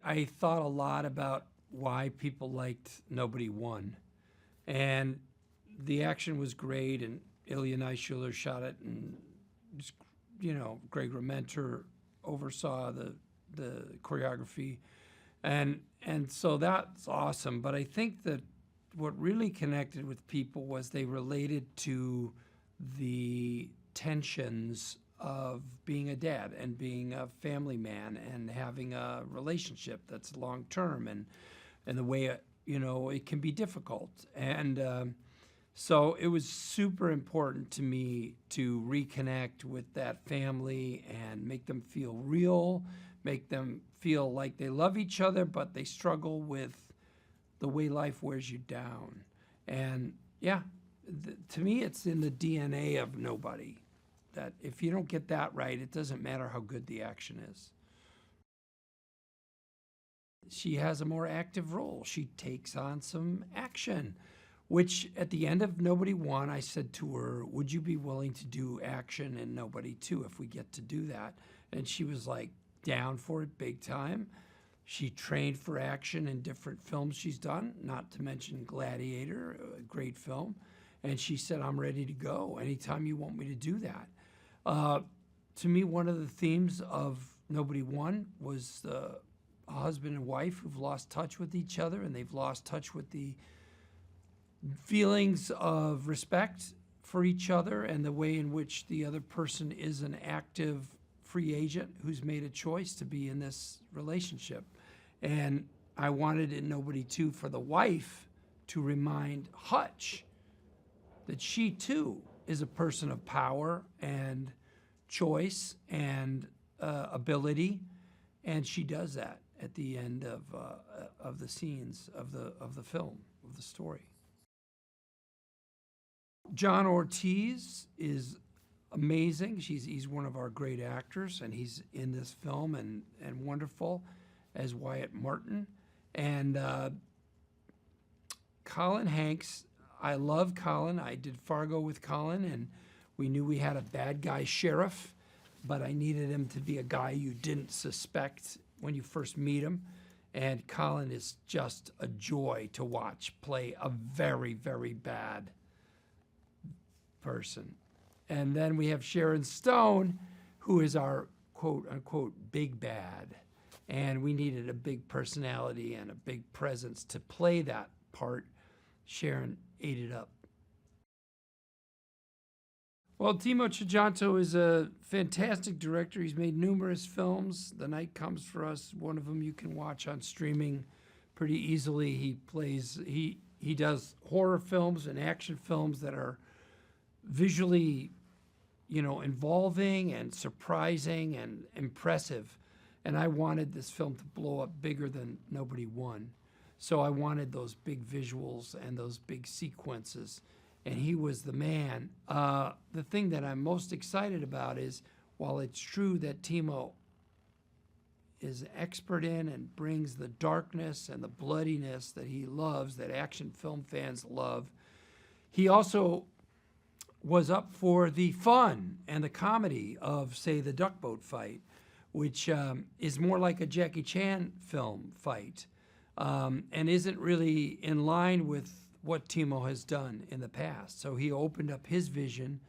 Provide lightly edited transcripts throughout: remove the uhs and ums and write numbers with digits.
I thought a lot about why people liked Nobody Won. And the action was great, and Ilya Naishuller shot it, and just, Greg Rementer oversaw the choreography. And so that's awesome. But I think that what really connected with people was they related to the tensions of being a dad and being a family man and having a relationship that's long term, and the way it can be difficult. And so it was super important to me to reconnect with that family and make them feel real, make them feel like they love each other, but they struggle with the way life wears you down. And yeah, to me, it's in the DNA of Nobody, that if you don't get that right, it doesn't matter how good the action is. She has a more active role. She takes on some action, which at the end of Nobody Won, I said to her, would you be willing to do action in Nobody 2 if we get to do that? And she was like down for it big time. She trained for action in different films she's done, not to mention Gladiator, a great film. And she said, I'm ready to go anytime you want me to do that. To me, one of the themes of Nobody Won was the husband and wife who've lost touch with each other, and they've lost touch with the feelings of respect for each other and the way in which the other person is an active free agent who's made a choice to be in this relationship. And I wanted in Nobody 2 for the wife to remind Hutch that she too is a person of power and choice and ability, and she does that at the end of the scenes of the film, of the story. John Ortiz is amazing. He's one of our great actors, and he's in this film and wonderful as Wyatt Martin. And Colin Hanks, I love Colin. I did Fargo with Colin, and we knew we had a bad guy sheriff, but I needed him to be a guy you didn't suspect when you first meet him. And Colin is just a joy to watch play a very, very bad person. And then we have Sharon Stone, who is our quote-unquote big bad. And we needed a big personality and a big presence to play that part. Sharon ate it up. Well, Timo Tchajanto is a fantastic director. He's made numerous films. The Night Comes for Us, one of them you can watch on streaming pretty easily. He does horror films and action films that are visually, involving and surprising and impressive. And I wanted this film to blow up bigger than Nobody Won. So I wanted those big visuals and those big sequences. And he was the man. The thing that I'm most excited about is, while it's true that Timo is expert in and brings the darkness and the bloodiness that he loves, that action film fans love, he also was up for the fun and the comedy of, say, the duck boat fight, which is more like a Jackie Chan film fight, and isn't really in line with what Timo has done in the past. So he opened up his vision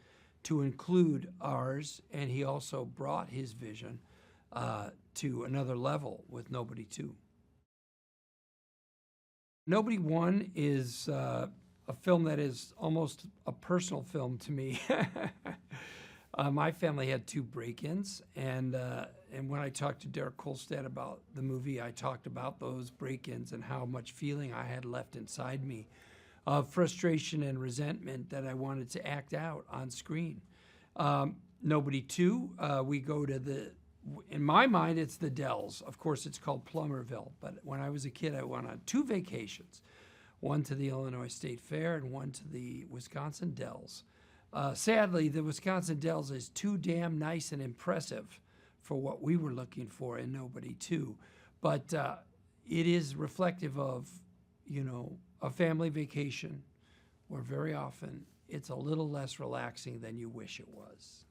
to include ours, and he also brought his vision to another level with Nobody 2. Nobody Won is a film that is almost a personal film to me. My family had 2 break-ins, and when I talked to Derek Kolstad about the movie, I talked about those break-ins and how much feeling I had left inside me of frustration and resentment that I wanted to act out on screen. Nobody 2, we go to in my mind, it's the Dells. Of course, it's called Plummerville, but when I was a kid, I went on 2 vacations, one to the Illinois State Fair and one to the Wisconsin Dells. Sadly, the Wisconsin Dells is too damn nice and impressive for what we were looking for in Nobody 2. But it is reflective of, a family vacation where very often it's a little less relaxing than you wish it was.